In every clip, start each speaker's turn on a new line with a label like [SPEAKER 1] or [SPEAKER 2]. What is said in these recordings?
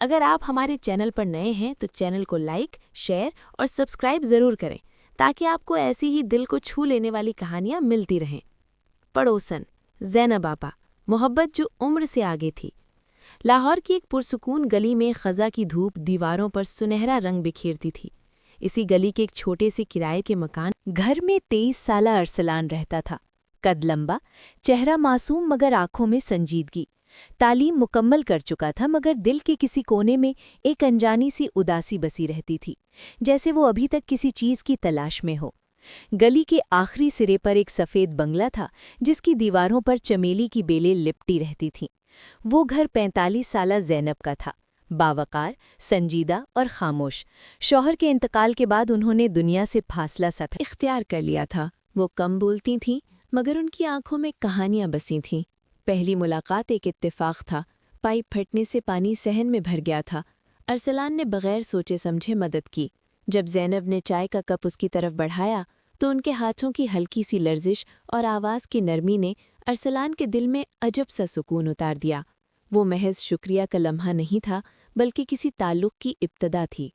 [SPEAKER 1] اگر آپ ہمارے چینل پر نئے ہیں تو چینل کو لائک، شیئر اور سبسکرائب ضرور کریں تاکہ آپ کو ایسی ہی دل کو چھو لینے والی کہانیاں ملتی رہیں۔ پڑوسن زینب آپا، محبت جو عمر سے آگے تھی۔ لاہور کی ایک پرسکون گلی میں خزاں کی دھوپ دیواروں پر سنہرا رنگ بکھیرتی تھی۔ اسی گلی کے ایک چھوٹے سے کرائے کے مکان گھر میں 23 سالہ ارسلان رہتا تھا۔ قد لمبا، چہرہ معصوم مگر آنکھوں میں سنجیدگی۔ تعلیم مکمل کر چکا تھا مگر دل کے کسی کونے میں ایک انجانی سی اداسی بسی رہتی تھی، جیسے وہ ابھی تک کسی چیز کی تلاش میں ہو۔ گلی کے آخری سرے پر ایک سفید بنگلہ تھا جس کی دیواروں پر چمیلی کی بیلیں لپٹی رہتی تھیں۔ وہ گھر 45 سالہ زینب کا تھا، باوقار، سنجیدہ اور خاموش۔ شوہر کے انتقال کے بعد انہوں نے دنیا سے فاصلہ سا اختیار کر لیا تھا۔ وہ کم بولتی تھیں مگر ان کی آنکھوں میں کہانیاں بسی تھیں۔ پہلی ملاقات ایک اتفاق تھا۔ پائپ پھٹنے سے پانی صحن میں بھر گیا تھا۔ ارسلان نے بغیر سوچے سمجھے مدد کی۔ جب زینب نے چائے کا کپ اس کی طرف بڑھایا تو ان کے ہاتھوں کی ہلکی سی لرزش اور آواز کی نرمی نے ارسلان کے دل میں عجب سا سکون اتار دیا۔ وہ محض شکریہ کا لمحہ نہیں تھا بلکہ کسی تعلق کی ابتدا تھی۔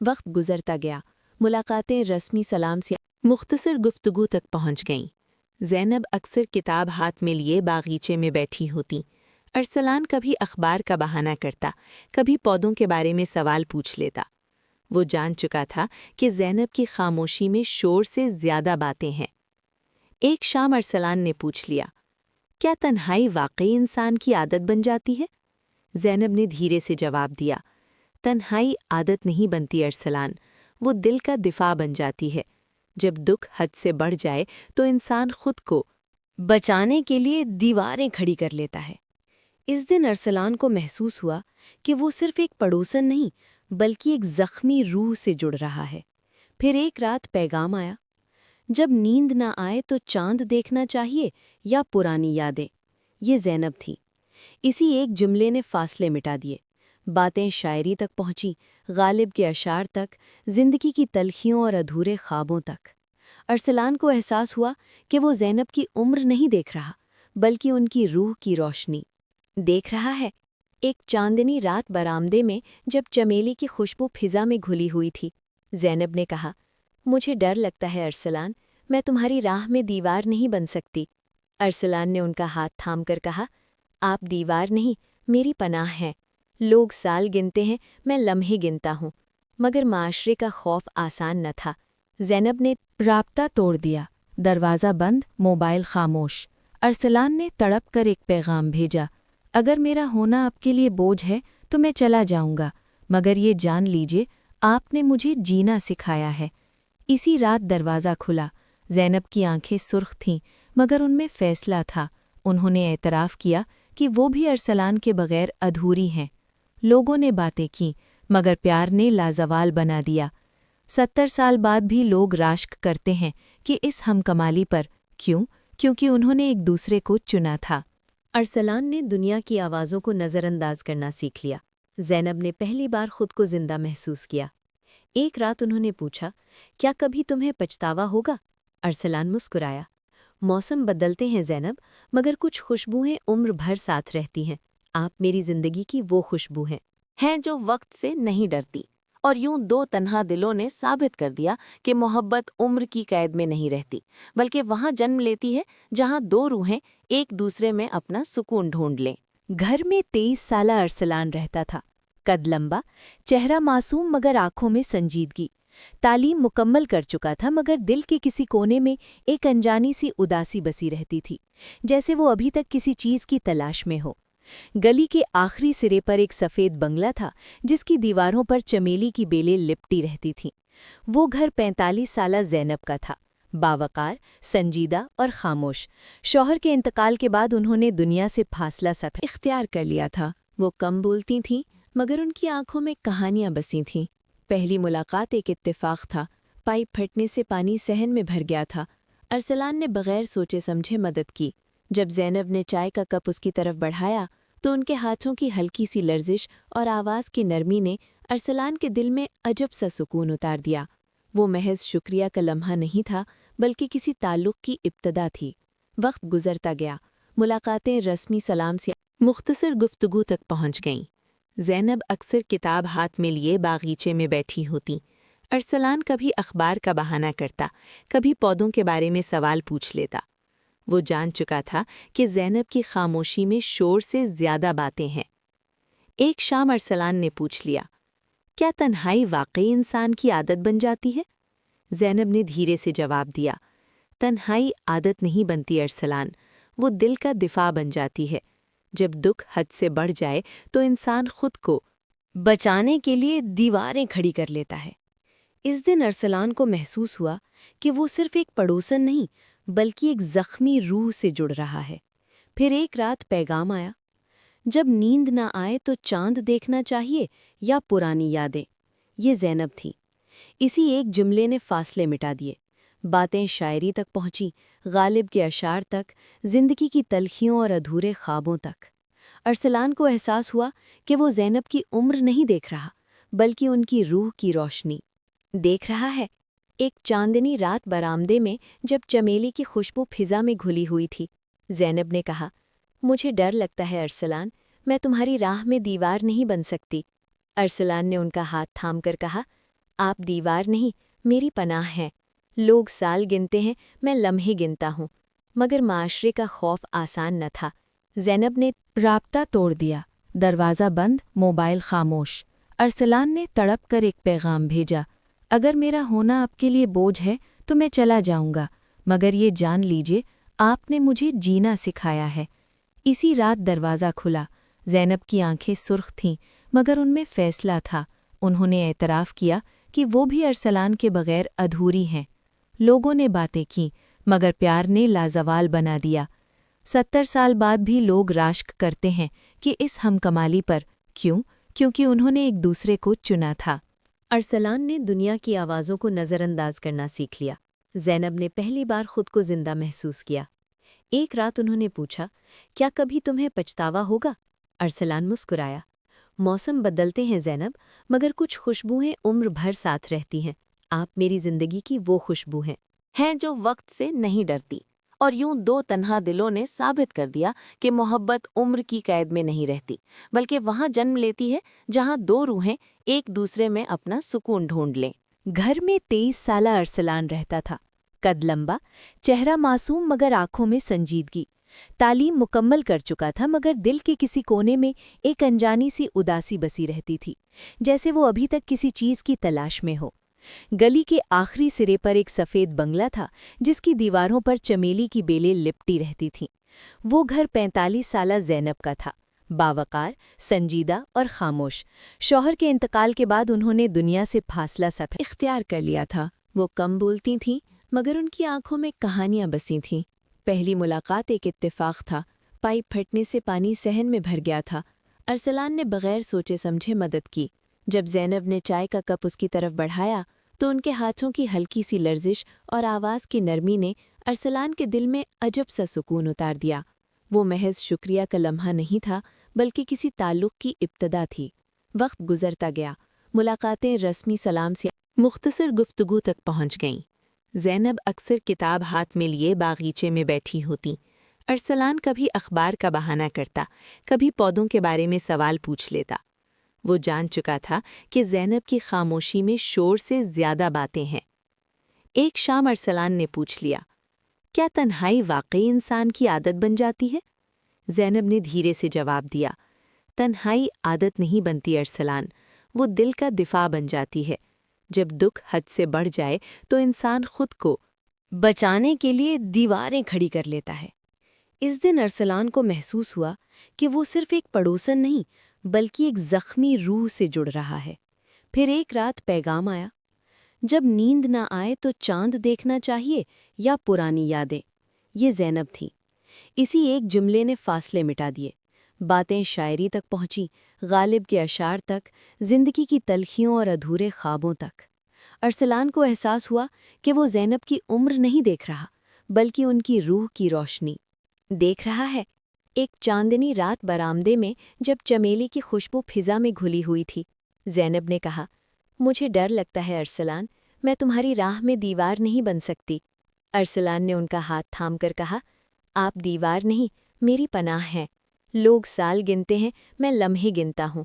[SPEAKER 1] وقت گزرتا گیا، ملاقاتیں رسمی سلام سے مختصر گفتگو تک پہنچ گئیں۔ زینب اکثر کتاب ہاتھ میں لیے باغیچے میں بیٹھی ہوتی۔ ارسلان کبھی اخبار کا بہانہ کرتا، کبھی پودوں کے بارے میں سوال پوچھ لیتا۔ وہ جان چکا تھا کہ زینب کی خاموشی میں شور سے زیادہ باتیں ہیں۔ ایک شام ارسلان نے پوچھ لیا، کیا تنہائی واقعی انسان کی عادت بن جاتی ہے؟ زینب نے دھیرے سے جواب دیا، تنہائی عادت نہیں بنتی ارسلان، وہ دل کا دفاع بن جاتی ہے۔ جب دکھ حد سے بڑھ جائے تو انسان خود کو بچانے کے لیے دیواریں کھڑی کر لیتا ہے۔ اس دن ارسلان کو محسوس ہوا کہ وہ صرف ایک پڑوسن نہیں بلکہ ایک زخمی روح سے جڑ رہا ہے۔ پھر ایک رات پیغام آیا، جب نیند نہ آئے تو چاند دیکھنا چاہیے یا پرانی یادیں۔ یہ زینب تھی۔ اسی ایک جملے نے فاصلے مٹا دیے۔ باتیں شاعری تک پہنچی، غالب کے اشعار تک، زندگی کی تلخیوں اور ادھورے خوابوں تک۔ ارسلان کو احساس ہوا کہ وہ زینب کی عمر نہیں دیکھ رہا بلکہ ان کی روح کی روشنی دیکھ رہا ہے۔ ایک چاندنی رات برآمدے میں جب چمیلی کی خوشبو فضا میں گھلی ہوئی تھی، زینب نے کہا، مجھے ڈر لگتا ہے ارسلان، میں تمہاری راہ میں دیوار نہیں بن سکتی۔ ارسلان نے ان کا ہاتھ تھام کر کہا، آپ دیوار نہیں، میری پناہ ہیں۔ لوگ سال گنتے ہیں، میں لمحے گنتا ہوں۔ مگر معاشرے کا خوف آسان نہ تھا۔ زینب نے رابطہ توڑ دیا، دروازہ بند، موبائل خاموش۔ ارسلان نے تڑپ کر ایک پیغام بھیجا، اگر میرا ہونا آپ کے لیے بوجھ ہے تو میں چلا جاؤں گا، مگر یہ جان لیجئے آپ نے مجھے جینا سکھایا ہے۔ اسی رات دروازہ کھلا۔ زینب کی آنکھیں سرخ تھیں مگر ان میں فیصلہ تھا۔ انہوں نے اعتراف کیا کہ وہ بھی ارسلان کے بغیر ادھوری ہیں۔ لوگوں نے باتیں کیں مگر پیار نے لازوال بنا دیا۔ 70 سال بعد بھی لوگ راشک کرتے ہیں کہ اس ہم کمالی پر کیوں؟ کیونکہ انہوں نے ایک دوسرے کو چنا تھا۔ ارسلان نے دنیا کی آوازوں کو نظر انداز کرنا سیکھ لیا۔ زینب نے پہلی بار خود کو زندہ محسوس کیا۔ ایک رات انہوں نے پوچھا، کیا کبھی تمہیں پچھتاوا ہوگا؟ ارسلان مسکرایا، موسم بدلتے ہیں زینب، مگر کچھ خوشبوئیں عمر بھر ساتھ رہتی ہیں۔ آپ میری زندگی کی وہ خوشبو ہیں جو وقت سے نہیں ڈرتی۔ اور یوں دو تنہا دلوں نے ثابت کر دیا کہ محبت عمر کی قید میں نہیں رہتی بلکہ وہاں جنم لیتی ہے جہاں دو روحیں ایک دوسرے میں اپنا سکون ڈھونڈ لیں۔ گھر میں 23 سالہ ارسلان رہتا تھا۔ قد لمبا، چہرہ معصوم مگر آنکھوں میں سنجیدگی۔ تعلیم مکمل کر چکا تھا مگر دل کے کسی کونے میں ایک انجانی سی اداسی بسی رہتی تھی، جیسے وہ ابھی تک کسی چیز کی تلاش میں ہو۔ گلی کے آخری سرے پر ایک سفید بنگلہ تھا جس کی دیواروں پر چمیلی کی بیلیں لپٹی رہتی تھیں۔ وہ گھر 45 سالہ زینب کا تھا، باوقار، سنجیدہ اور خاموش۔ شوہر کے انتقال کے بعد انہوں نے دنیا سے فاصلہ سا اختیار کر لیا تھا۔ وہ کم بولتی تھیں مگر ان کی آنکھوں میں کہانیاں بسی تھیں۔ پہلی ملاقات ایک اتفاق تھا۔ پائپ پھٹنے سے پانی صحن میں بھر گیا تھا۔ ارسلان نے بغیر سوچے سمجھے مدد کی۔ جب زینب نے چائے کا کپ اس کی طرف بڑھایا تو ان کے ہاتھوں کی ہلکی سی لرزش اور آواز کی نرمی نے ارسلان کے دل میں عجب سا سکون اتار دیا۔ وہ محض شکریہ کا لمحہ نہیں تھا بلکہ کسی تعلق کی ابتدا تھی۔ وقت گزرتا گیا، ملاقاتیں رسمی سلام سے مختصر گفتگو تک پہنچ گئیں۔ زینب اکثر کتاب ہاتھ میں لیے باغیچے میں بیٹھی ہوتی۔ ارسلان کبھی اخبار کا بہانہ کرتا، کبھی پودوں کے بارے میں سوال پوچھ لیتا۔ وہ جان چکا تھا کہ زینب کی خاموشی میں شور سے زیادہ باتیں ہیں۔ ایک شام ارسلان نے پوچھ لیا، کیا تنہائی واقعی انسان کی عادت بن جاتی ہے؟ زینب نے دھیرے سے جواب دیا، تنہائی عادت نہیں بنتی ارسلان، وہ دل کا دفاع بن جاتی ہے۔ جب دکھ حد سے بڑھ جائے تو انسان خود کو
[SPEAKER 2] بچانے کے لیے دیواریں کھڑی کر لیتا ہے۔ اس دن ارسلان کو محسوس ہوا کہ وہ صرف ایک پڑوسن نہیں بلکہ ایک زخمی روح سے جڑ رہا ہے۔ پھر ایک رات پیغام آیا، جب نیند نہ آئے تو چاند دیکھنا چاہیے یا پرانی یادیں۔ یہ زینب تھی۔ اسی ایک جملے نے فاصلے مٹا دیے۔ باتیں شاعری تک پہنچی، غالب کے اشعار تک، زندگی کی تلخیوں اور ادھورے خوابوں تک۔ ارسلان کو احساس ہوا کہ وہ زینب کی عمر نہیں دیکھ رہا بلکہ ان کی روح کی روشنی دیکھ رہا ہے۔ ایک چاندنی رات برآمدے میں جب چمیلی کی خوشبو فضا میں گھلی ہوئی تھی، زینب نے کہا، مجھے ڈر لگتا ہے ارسلان، میں تمہاری راہ میں دیوار نہیں بن سکتی۔ ارسلان نے ان کا ہاتھ تھام کر کہا، آپ دیوار نہیں، میری پناہ ہیں۔ لوگ سال گنتے ہیں، میں لمحے گنتا ہوں۔ مگر معاشرے کا خوف آسان نہ تھا۔ زینب نے رابطہ توڑ دیا، دروازہ بند، موبائل خاموش۔ ارسلان نے تڑپ کر ایک پیغام بھیجا، اگر میرا ہونا آپ کے لیے بوجھ ہے تو میں چلا جاؤں گا، مگر یہ جان لیجئے آپ نے مجھے جینا سکھایا ہے۔ اسی رات دروازہ کھلا۔ زینب کی آنکھیں سرخ تھیں مگر ان میں فیصلہ تھا۔ انہوں نے اعتراف کیا کہ وہ بھی ارسلان کے بغیر ادھوری ہیں۔ لوگوں نے باتیں کیں مگر پیار نے لازوال بنا دیا۔ 70 سال بعد بھی لوگ راشک کرتے ہیں کہ اس ہم کمالی پر کیوں؟ کیونکہ انہوں نے ایک دوسرے کو چنا تھا۔ ارسلان نے دنیا کی آوازوں کو نظر انداز کرنا سیکھ لیا۔ زینب نے پہلی بار خود کو زندہ محسوس کیا۔ ایک رات انہوں نے پوچھا، کیا کبھی تمہیں پچھتاوا ہوگا؟ ارسلان مسکرایا، موسم بدلتے ہیں زینب، مگر کچھ خوشبوئیں عمر بھر ساتھ رہتی ہیں۔ آپ میری زندگی کی وہ خوشبو ہیں جو وقت سے نہیں ڈرتی۔ اور یوں دو تنہا دلوں نے ثابت کر دیا کہ محبت عمر کی قید میں نہیں رہتی، بلکہ وہاں جنم لیتی ہے جہاں دو روحیں ایک دوسرے میں اپنا سکون ڈھونڈ لیں۔ گھر میں 23 سالہ ارسلان رہتا تھا، قد لمبا، چہرہ معصوم مگر آنکھوں میں سنجیدگی۔ تعلیم مکمل کر چکا تھا مگر دل کے کسی کونے میں ایک انجانی سی اداسی بسی رہتی تھی، جیسے وہ ابھی تک کسی چیز کی تلاش میں ہو۔ گلی کے آخری سرے پر ایک سفید بنگلہ تھا جس کی دیواروں پر چمیلی کی بیلیں لپٹی رہتی تھیں۔ وہ گھر 45 سالہ زینب کا تھا، باوقار، سنجیدہ اور خاموش۔ شوہر کے انتقال کے بعد انہوں نے دنیا سے فاصلہ سا اختیار کر لیا تھا۔ وہ کم بولتی تھیں مگر ان کی آنکھوں میں کہانیاں بسی تھیں۔ پہلی ملاقات ایک اتفاق تھا، پائپ پھٹنے سے پانی صحن میں بھر گیا تھا۔ ارسلان نے بغیر سوچے سمجھے مدد کی۔ جب زینب نے چائے کا کپ اس کی طرف بڑھایا تو ان کے ہاتھوں کی ہلکی سی لرزش اور آواز کی نرمی نے ارسلان کے دل میں عجب سا سکون اتار دیا۔ وہ محض شکریہ کا لمحہ نہیں تھا بلکہ کسی تعلق کی ابتدا تھی۔ وقت گزرتا گیا، ملاقاتیں رسمی سلام سے مختصر گفتگو تک پہنچ گئیں۔ زینب اکثر کتاب ہاتھ میں لیے باغیچے میں بیٹھی ہوتی۔ ارسلان کبھی اخبار کا بہانہ کرتا، کبھی پودوں کے بارے میں سوال پوچھ لیتا۔ وہ جان چکا تھا کہ زینب کی خاموشی میں شور سے زیادہ باتیں ہیں۔ ایک شام ارسلان نے پوچھ لیا، کیا تنہائی واقعی انسان کی عادت بن جاتی ہے؟ زینب نے دھیرے سے جواب دیا، تنہائی عادت نہیں بنتی ارسلان، وہ دل کا دفاع بن جاتی ہے۔ جب دکھ حد سے بڑھ جائے تو انسان خود کو بچانے کے لیے دیواریں کھڑی کر لیتا ہے۔ اس دن ارسلان کو محسوس ہوا کہ وہ صرف ایک پڑوسن نہیں بلکہ ایک زخمی روح سے جڑ رہا ہے۔ پھر ایک رات پیغام آیا، جب نیند نہ آئے تو چاند دیکھنا چاہیے یا پرانی یادیں۔ یہ زینب تھی۔ اسی ایک جملے نے فاصلے مٹا دیے۔ باتیں شاعری تک پہنچی، غالب کے اشعار تک، زندگی کی تلخیوں اور ادھورے خوابوں تک۔ ارسلان کو احساس ہوا کہ وہ زینب کی عمر نہیں دیکھ رہا بلکہ ان کی روح کی روشنی دیکھ رہا ہے۔ ایک چاندنی رات برآمدے میں جب چمیلی کی خوشبو فضا میں گھلی ہوئی تھی، زینب نے کہا، مجھے ڈر لگتا ہے ارسلان، میں تمہاری راہ میں دیوار نہیں بن سکتی۔ ارسلان نے ان کا ہاتھ تھام کر کہا، آپ دیوار نہیں، میری پناہ ہیں۔ لوگ سال گنتے ہیں، میں لمحے گنتا ہوں۔